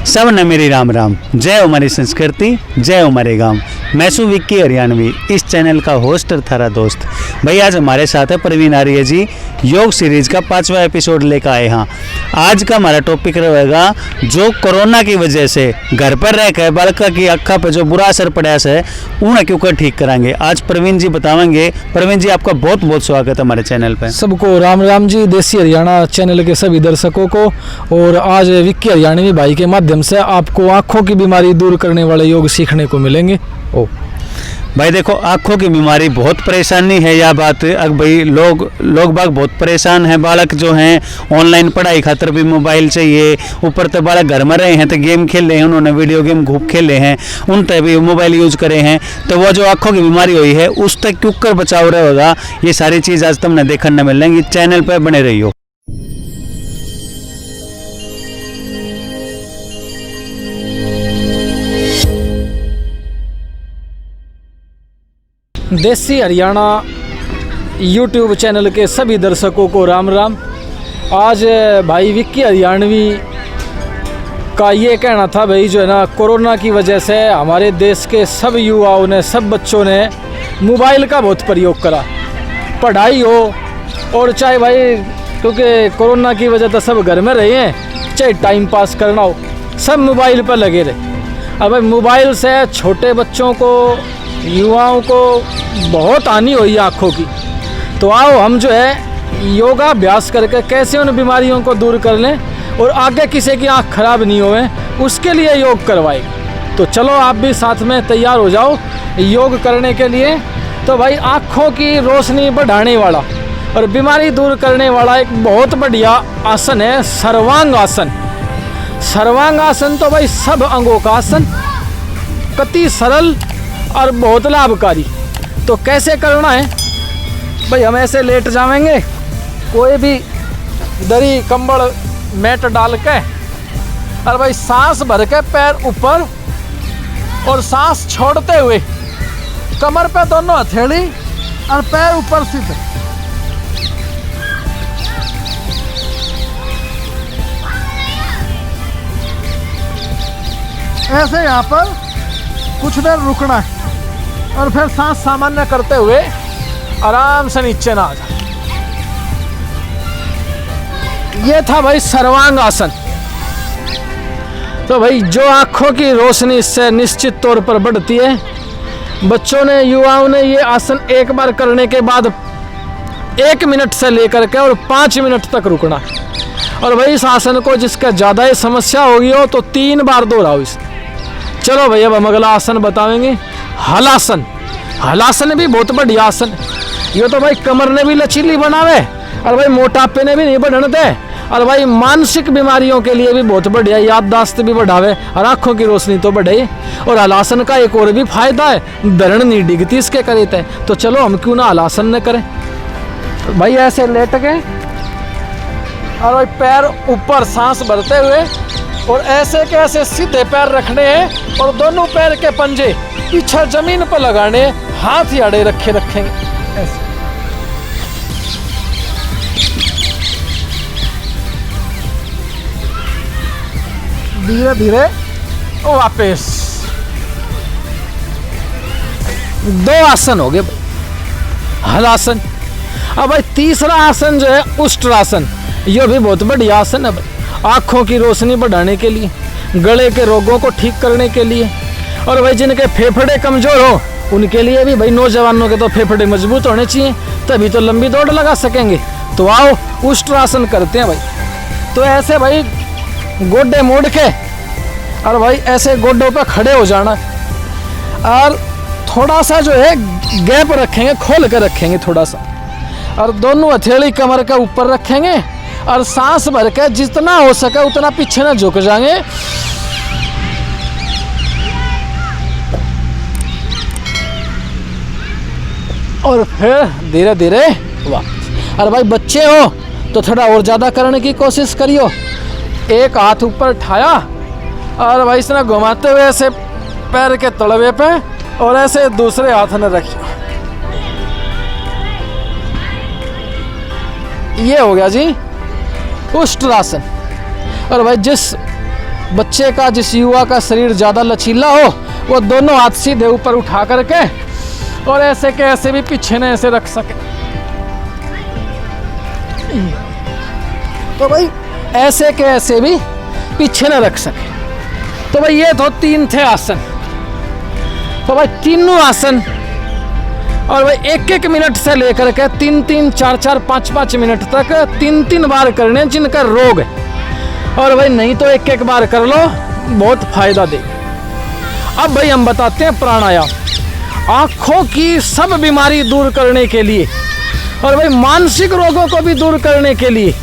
सब न मेरी राम राम। जय हमारी संस्कृति, जय हमारे गांव। मैं सु विक्की हरियाणवी, इस चैनल का होस्ट और थारा दोस्त। भाई आज हमारे साथ है प्रवीण आर्य जी, योग सीरीज का 5वां एपिसोड लेकर आए हैं। आज का हमारा टॉपिक रहेगा जो कोरोना की वजह से घर पर रहकर बालका की अक्खा पर जो बुरा असर पड़ा है उन्हें क्यों कर ठीक कराएंगे, आज प्रवीण जी बताएंगे। प्रवीण जी आपका बहुत बहुत स्वागत है हमारे चैनल पर। सबको राम राम जी, देसी हरियाणा चैनल के सभी दर्शकों को। और आज विक्की हरियाणवी भाई के माध्यम से आपको आँखों की बीमारी दूर करने वाले योग सीखने को मिलेंगे। भाई देखो, आँखों की बीमारी बहुत परेशानी है यह बात। अब भाई लोग बाग बहुत परेशान हैं। बालक जो हैं ऑनलाइन पढ़ाई खातर भी मोबाइल चाहिए, ऊपर तो बालक घर में रहे हैं तो गेम खेल रहे हैं, उन्होंने वीडियो गेम खूब खेले हैं, उन तक भी मोबाइल यूज करे हैं, तो वो जो आँखों की बीमारी हुई है उस तक क्यों कर बचाव रहेगा, ये सारी चीज़ आज तुमने देखने मिलेंगी। चैनल पर बने रहियो। देसी हरियाणा यूट्यूब चैनल के सभी दर्शकों को राम राम। आज भाई विक्की हरियाणवी का ये कहना था भाई जो है ना, कोरोना की वजह से हमारे देश के सब युवाओं ने, सब बच्चों ने मोबाइल का बहुत प्रयोग करा। पढ़ाई हो और चाहे भाई, क्योंकि कोरोना की वजह तो सब घर में रहे हैं, चाहे टाइम पास करना हो, सब मोबाइल पर लगे रहे। अब भाई मोबाइल से छोटे बच्चों को, युवाओं को बहुत हानि हुई है आँखों की। तो आओ हम जो है योगाभ्यास करके कैसे उन बीमारियों को दूर कर लें और आगे किसी की आँख खराब नहीं होवे, उसके लिए योग करवाएंगे। तो चलो आप भी साथ में तैयार हो जाओ योग करने के लिए। तो भाई आँखों की रोशनी बढ़ाने वाला और बीमारी दूर करने वाला एक बहुत बढ़िया आसन है सर्वांग आसन। सर्वांग आसन तो भाई सब अंगों का आसन, अति सरल और बहुत लाभकारी। तो कैसे करना है भाई, हम ऐसे लेट जाएंगे, कोई भी दरी कंबल मैट डाल के, और भाई सांस भर के पैर ऊपर और सांस छोड़ते हुए कमर पे दोनों हथेली और पैर ऊपर सीधे। ऐसे यहाँ पर कुछ देर रुकना है और फिर सांस सामान्य करते हुए आराम से नीचे ना आ जाए। ये था भाई सर्वांग आसन। तो भाई जो आंखों की रोशनी इससे निश्चित तौर पर बढ़ती है। बच्चों ने, युवाओं ने ये आसन एक बार करने के बाद 1 मिनट से लेकर के और 5 मिनट तक रुकना। और भाई इस आसन को जिसका ज़्यादा ही समस्या होगी हो तो 3 बार दोहराओ इसे। चलो भाई अब हम अगला आसन बताएंगे, हलासन। हलासन भी बहुत बढ़िया आसन। ये तो भाई कमर ने भी लचीली बनावे और भाई मोटापे ने भी नहीं बढ़ने दे, और भाई मानसिक बीमारियों के लिए भी बहुत बढ़िया, याददाश्त भी बढ़ावे और आँखों की रोशनी तो बढ़े। और हलासन का एक और भी फायदा है, दरण नहीं डिगती इसके करते हैं। तो चलो हम क्यों ना हलासन न करें। भाई ऐसे लेट के और भाई पैर ऊपर सांस भरते हुए और ऐसे के ऐसे सीधे पैर रखने हैं और दोनों पैर के पंजे पीछे जमीन पर लगाने, हाथ ही आड़े रखेंगे ऐसे। धीरे धीरे वापस। 2 आसन हो गए हलासन। अब भाई तीसरा आसन जो है उष्ट्रासन। यह भी बहुत बढ़िया आसन है भाई, आँखों की रोशनी बढ़ाने के लिए, गले के रोगों को ठीक करने के लिए, और भाई जिनके फेफड़े कमजोर हो उनके लिए भी। भाई नौजवानों के तो फेफड़े मजबूत होने चाहिए, तभी तो लंबी दौड़ लगा सकेंगे। तो आओ उष्ट्रासन करते हैं भाई। तो ऐसे भाई गोडे मोड़ के और भाई ऐसे गोडों पे खड़े हो जाना, और थोड़ा सा जो है गैप रखेंगे, खोल कर रखेंगे थोड़ा सा, और दोनों हथेली कमर के ऊपर रखेंगे और सांस भर के जितना हो सके उतना पीछे ना झुक जाएंगे। और फिर धीरे धीरे वाह। और भाई बच्चे हो तो थोड़ा और ज़्यादा करने की कोशिश करियो। एक हाथ ऊपर उठाया और भाई इसने घुमाते हुए ऐसे पैर के तलवे पे और ऐसे दूसरे हाथ ने रखियो। ये हो गया जी उष्ट्रासन। और भाई जिस बच्चे का, जिस युवा का शरीर ज़्यादा लचीला हो, वो दोनों हाथ सीधे ऊपर उठा करके और ऐसे के ऐसे भी पीछे न ऐसे रख सके। तो भाई ऐसे के ऐसे भी पीछे न रख सके। तो भाई ये तो 3 थे आसन। तो भाई तीनों आसन और भाई 1-1 मिनट से लेकर के 3-3, 4-4, 5-5 मिनट तक 3-3 बार करने जिनका रोग है। और भाई नहीं तो 1-1 बार कर लो, बहुत फायदा देगा। अब भाई हम बताते हैं प्राणायाम। आँखों की सब बीमारी दूर करने के लिए और भाई मानसिक रोगों को भी दूर करने के लिए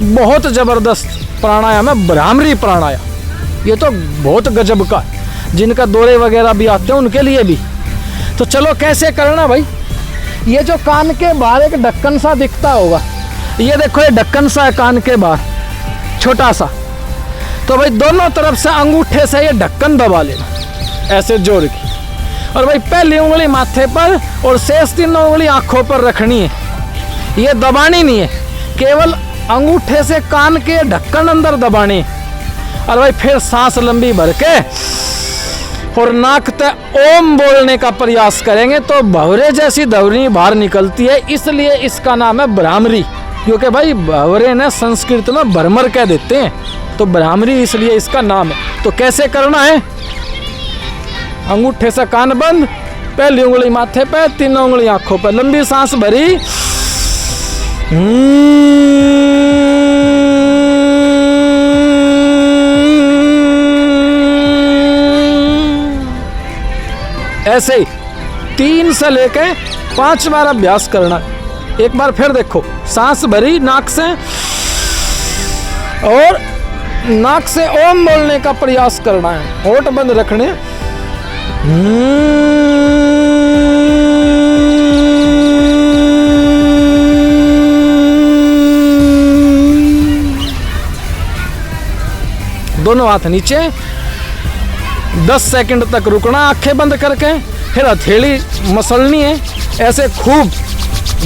बहुत ज़बरदस्त प्राणायाम है भ्रामरी प्राणायाम। ये तो बहुत गजब का है, जिनका दौरे वगैरह भी आते हैं उनके लिए भी। तो चलो कैसे करना भाई। ये जो कान के बाहर एक ढक्कन सा दिखता होगा, ये देखो ये ढक्कन सा है कान के बाहर, छोटा सा। तो भाई दोनों तरफ से अंगूठे से ये ढक्कन दबा लेना, ऐसे जोड़ के। और भाई पहली उंगली माथे पर और शेष 3 उंगली आंखों पर रखनी है। ये दबानी नहीं है, केवल अंगूठे से कान के ढक्कन अंदर दबाने। और भाई फिर सांस लंबी भर के और नाक से ओम बोलने का प्रयास करेंगे तो भंवरे जैसी ध्वनि बाहर निकलती है, इसलिए इसका नाम है भ्रामरी। क्योंकि भाई भंवरे ने संस्कृत में भ्रमर कह देते हैं, तो भ्रामरी इसलिए इसका नाम है। तो कैसे करना है, अंगूठे से कान बंद, पहली उंगली माथे पे, 3 उंगली आंखों पर, लंबी सांस भरी, ऐसे ही 3 से लेके 5 बार अभ्यास करना। एक बार फिर देखो, सांस भरी नाक से और नाक से ओम बोलने का प्रयास करना है, होठ बंद रखने। दोनों हाथ नीचे, 10 सेकंड तक रुकना आंखें बंद करके। फिर हथेली मसलनी है, ऐसे खूब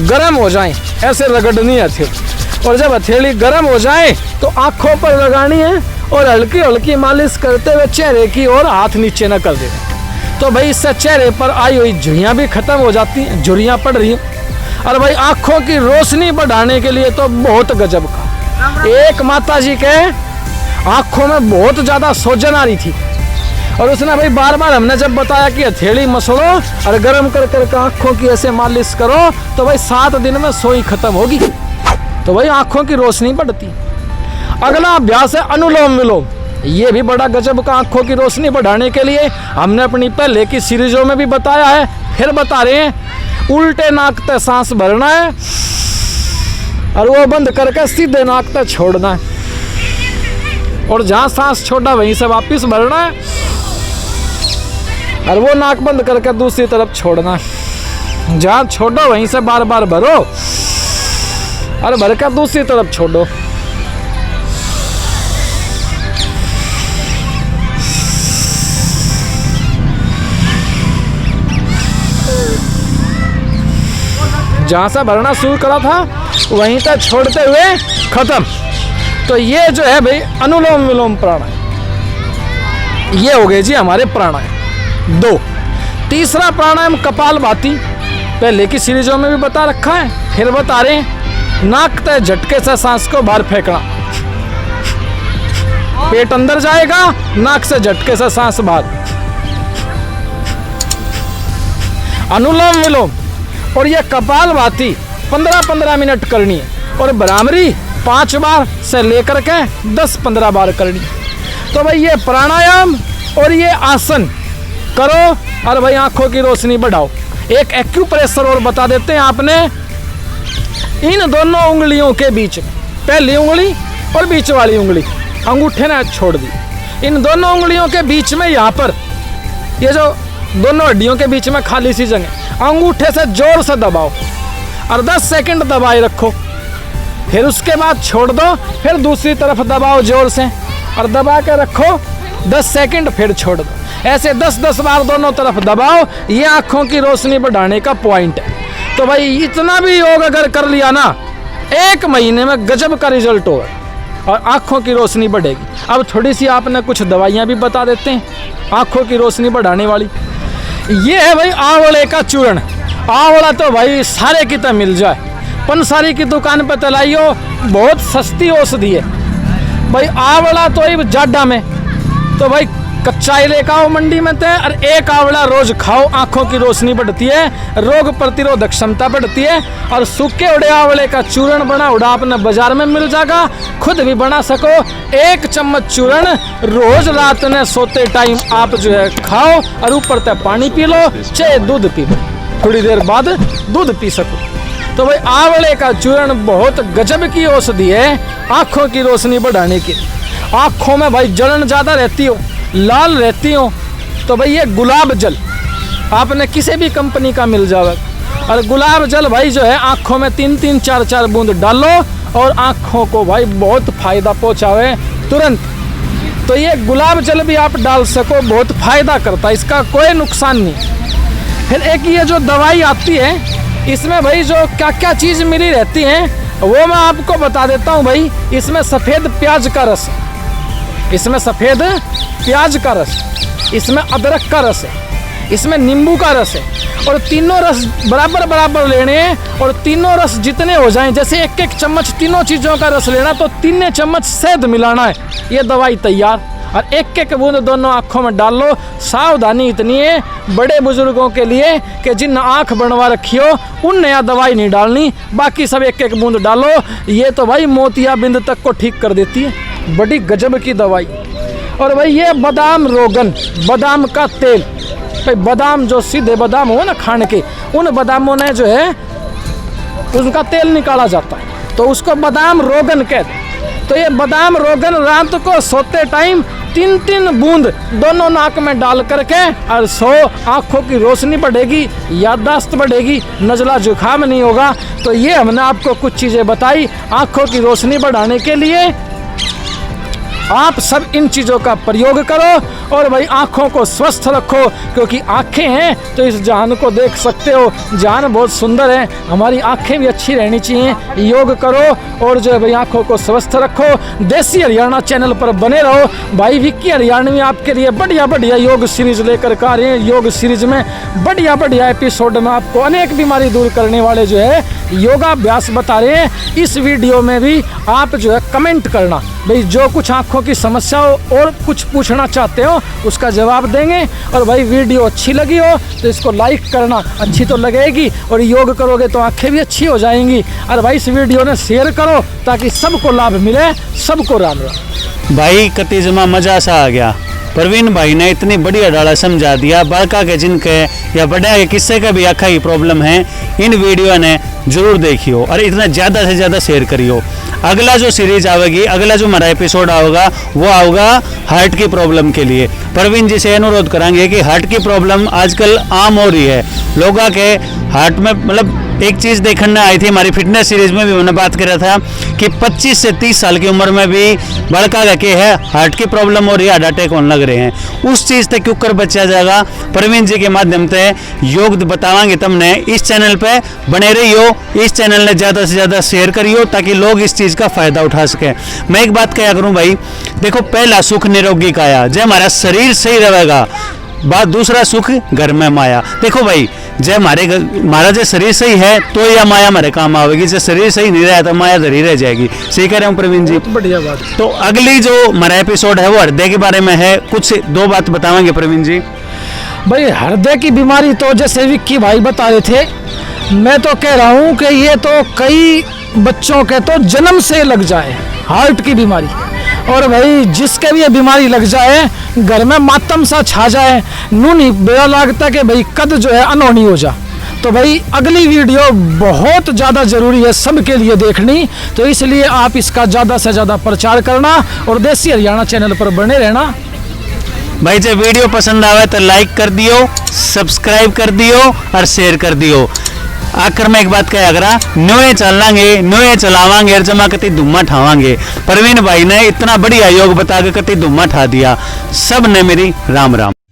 गर्म हो जाए, ऐसे रगड़नी है हथेली। और जब हथेली गर्म हो जाए तो आंखों पर लगानी है और हल्की हल्की मालिश करते हुए चेहरे की ओर हाथ नीचे न कर देना। तो भाई इससे चेहरे पर आई हुई झुर्रियाँ भी खत्म हो जाती हैं, झुर्रियाँ पड़ रही हैं। और भाई आंखों की रोशनी बढ़ाने के लिए तो बहुत गजब का। एक माता जी के आंखों में बहुत ज़्यादा सोजन आ रही थी और उसने भाई बार बार हमने जब बताया कि हथेली मसलो और गर्म कर कर आंखों की ऐसे मालिश करो तो भाई 7 दिन में सोई खत्म होगी। तो भाई आंखों की रोशनी बढ़ती। अगला अभ्यास है अनुलोम विलोम। ये भी बड़ा गजब का आंखों की रोशनी बढ़ाने के लिए हमने अपनी पहले की सीरीजों में भी बताया है, फिर बता रहे हैं। उल्टे नाक तक सांस भरना है और वो बंद करके सीधे नाक तक छोड़ना है और जहाँ सांस छोड़ा वहीं से वापस भरना है और वो नाक बंद करके दूसरी तरफ छोड़ना है। जहाँ छोड़ो वहीं से बार बार भरो और भर कर दूसरी तरफ छोड़ो। जहाँ से भरना शुरू करा था वहीं तक छोड़ते हुए खत्म। तो ये जो है भाई अनुलोम विलोम प्राणायाम, ये हो गए जी हमारे प्राणायाम 2। तीसरा प्राणायाम कपालभाति, पहले की सीरीजों में भी बता रखा है, फिर बता रहे हैं। नाक तय झटके से सांस को बाहर फेंकना, पेट अंदर जाएगा, नाक से झटके से सांस बाहर। अनुलोम विलोम और ये कपालभाति 15-15 मिनट करनी है और भ्रामरी 5 बार से लेकर के 10-15 बार करनी है। तो भाई ये प्राणायाम और ये आसन करो और भाई आंखों की रोशनी बढ़ाओ। एक एक्यूप्रेशर और बता देते हैं आपने, इन दोनों उंगलियों के बीच में, पहली उंगली और बीच वाली उंगली अंगूठे ने छोड़ दी, इन दोनों उंगलियों के बीच में यहाँ पर ये जो दोनों हड्डियों के बीच में खाली सी जगह, अंगूठे से जोर से दबाओ और 10 सेकंड दबाए रखो। फिर उसके बाद छोड़ दो, फिर दूसरी तरफ दबाओ जोर से और दबा के रखो 10 सेकंड, फिर छोड़ दो। ऐसे 10-10 बार दोनों तरफ दबाओ। ये आंखों की रोशनी बढ़ाने का पॉइंट है। तो भाई इतना भी योग अगर कर लिया ना, 1 महीने में गजब का रिजल्ट होगा। और आँखों की रोशनी बढ़ेगी। अब थोड़ी सी आपने कुछ दवाइयाँ भी बता देते हैं आँखों की रोशनी बढ़ाने वाली। ये है भाई आंवले का चूर्ण। आंवला तो भाई सारे की तरह मिल जाए, पंसारी की दुकान पर तलाइयो, बहुत सस्ती औषधि है भाई। आंवला तो ये जाडा में तो भाई कच्चा ही लेकर आओ मंडी में थे, और एक आंवला रोज खाओ, आंखों की रोशनी बढ़ती है, रोग प्रतिरोधक क्षमता बढ़ती है। और सूखे उड़े आंवले का चूर्ण बना उड़ा आपने बाजार में मिल जाएगा, खुद भी बना सको। 1 चम्मच चूर्ण रोज रात में सोते टाइम आप जो है खाओ, और ऊपर तक पानी पी लो, चाहे दूध पी लो, थोड़ी देर बाद दूध पी सको। तो भाई आंवले का चूर्ण बहुत गजब की औषधि है आंखों की रोशनी बढ़ाने की। आंखों में भाई जलन ज़्यादा रहती हो, लाल रहती हो, तो भाई ये गुलाब जल आपने किसी भी कंपनी का मिल जाएगा। और गुलाब जल भाई जो है आंखों में 3-3 4-4 बूंद डालो, और आंखों को भाई बहुत फायदा पहुंचावे तुरंत। तो ये गुलाब जल भी आप डाल सको, बहुत फायदा करता है, इसका कोई नुकसान नहीं। फिर एक ये जो दवाई आती है, इसमें भाई जो क्या क्या चीज़ मिली रहती हैं वो मैं आपको बता देता हूँ भाई। इसमें सफ़ेद प्याज का रस, इसमें सफ़ेद प्याज का रस, इसमें अदरक का रस है, इसमें नींबू का रस है, और तीनों रस बराबर बराबर लेने हैं। और तीनों रस जितने हो जाएं, जैसे 1-1 चम्मच तीनों चीज़ों का रस लेना, तो 3 चम्मच शहद मिलाना है, ये दवाई तैयार। और 1-1 बूंद दोनों आँखों में डाल लो। सावधानी इतनी है बड़े बुजुर्गों के लिए कि जिन आँख बनवा रखी हो उन नया दवाई नहीं डालनी, बाकी सब 1-1 बूंद डालो। ये तो भाई मोतियाबिंद तक को ठीक कर देती है, बड़ी गजब की दवाई। और भाई ये बादाम रोगन, बादाम का तेल, भाई बादाम जो सीधे बादाम हो ना खाने के, उन बादामों ने जो है उनका तेल निकाला जाता है, तो उसको बादाम रोगन कहते हैं। तो ये बादाम रोगन रात को सोते टाइम 3-3 बूंद दोनों नाक में डाल करके और सो, आँखों की रोशनी बढ़ेगी, याददाश्त बढ़ेगी, नज़ला जुकाम नहीं होगा। तो ये हमने आपको कुछ चीज़ें बताई आँखों की रोशनी बढ़ाने के लिए। आप सब इन चीज़ों का प्रयोग करो और भाई आँखों को स्वस्थ रखो, क्योंकि आँखें हैं तो इस जहान को देख सकते हो। जहान बहुत सुंदर है, हमारी आँखें भी अच्छी रहनी चाहिए। योग करो और जो है भाई आँखों को स्वस्थ रखो। देसी हरियाणा चैनल पर बने रहो। भाई विक्की हरियाणवी आपके लिए बढ़िया बढ़िया योग सीरीज लेकर आ रहे हैं। योग सीरीज में बढ़िया बढ़िया एपिसोड में आपको अनेक बीमारी दूर करने वाले जो है योगाभ्यास बता रहे हैं। इस वीडियो में भी आप जो है कमेंट करना, भाई जो कुछ आँखों की समस्या हो और कुछ पूछना चाहते हो उसका जवाब देंगे। और भाई वीडियो अच्छी लगी हो तो इसको लाइक करना, अच्छी तो लगेगी, और योग करोगे तो आंखें भी अच्छी हो जाएंगी। और भाई इस वीडियो ने शेयर करो ताकि सबको लाभ मिले। सबको राम राम। भाई कति जमा मजा सा आ गया। प्रवीण भाई ने इतनी बढ़िया डाला समझा दिया। बालका के जिनके या बड़ा के किस्से का भी आँखा की प्रॉब्लम है, इन वीडियो ने जरूर देखियो और इतना ज़्यादा से ज़्यादा शेयर करियो। अगला जो सीरीज आवेगी, अगला जो हमारा एपिसोड आएगा वो आएगा हार्ट की प्रॉब्लम के लिए। प्रवीण जी से अनुरोध करेंगे कि हार्ट की प्रॉब्लम आजकल आम हो रही है। लोगों के हार्ट में मतलब एक चीज़ देखने आई थी हमारी फिटनेस सीरीज में भी मैंने बात करा था कि 25 से 30 साल की उम्र में भी बड़का के है हार्ट की प्रॉब्लम हो रही है, हार्ट अटैक होने लग रहे हैं। उस चीज़ से क्यों कर बचा जाएगा, प्रवीण जी के माध्यम से योग बतावांगे तुमने। इस चैनल पे बने रहियो, इस चैनल ने ज़्यादा से ज़्यादा शेयर करियो ताकि लोग इस चीज़ का फायदा उठा सके। मैं एक बात कहा करूँ भाई, देखो पहला सुख निरोगी काया, जब हमारा शरीर सही रहेगा, बात दूसरा सुख घर में माया। देखो भाई जब हमारा जो शरीर सही है तो यह माया हमारे काम आवेगी, जब शरीर सही नहीं रहा तो माया धरी रह जाएगी। सही कह रहे हूँ प्रवीण जी? बढ़िया बात। तो अगली जो हमारा एपिसोड है वो हृदय के बारे में है। कुछ 2 बात बताएंगे प्रवीण जी। भाई हृदय की बीमारी तो जैसे विक्की भाई बता रहे थे, मैं तो कह रहा हूँ कि ये तो कई बच्चों के तो जन्म से लग जाए हार्ट की बीमारी। और भाई जिसके भी ये बीमारी लग जाए घर में मातम सा छा जाए, नून ही बेड़ा लगता कि भाई कद जो है अनहोनी हो जा। तो भाई अगली वीडियो बहुत ज़्यादा ज़रूरी है सबके लिए देखनी, तो इसलिए आप इसका ज़्यादा से ज़्यादा प्रचार करना और देसी हरियाणा चैनल पर बने रहना। भाई जब वीडियो पसंद आवे तो लाइक कर दियो, सब्सक्राइब कर दियो और शेयर कर दियो। आखिर में एक बात कह अगर नोए चलांगे, नोए चलावांगे और जमा कति धुम्मा ठावांगे। प्रवीण भाई ने इतना बढ़िया योग बता के कति धुम्मा ठा दिया। सब ने मेरी राम राम।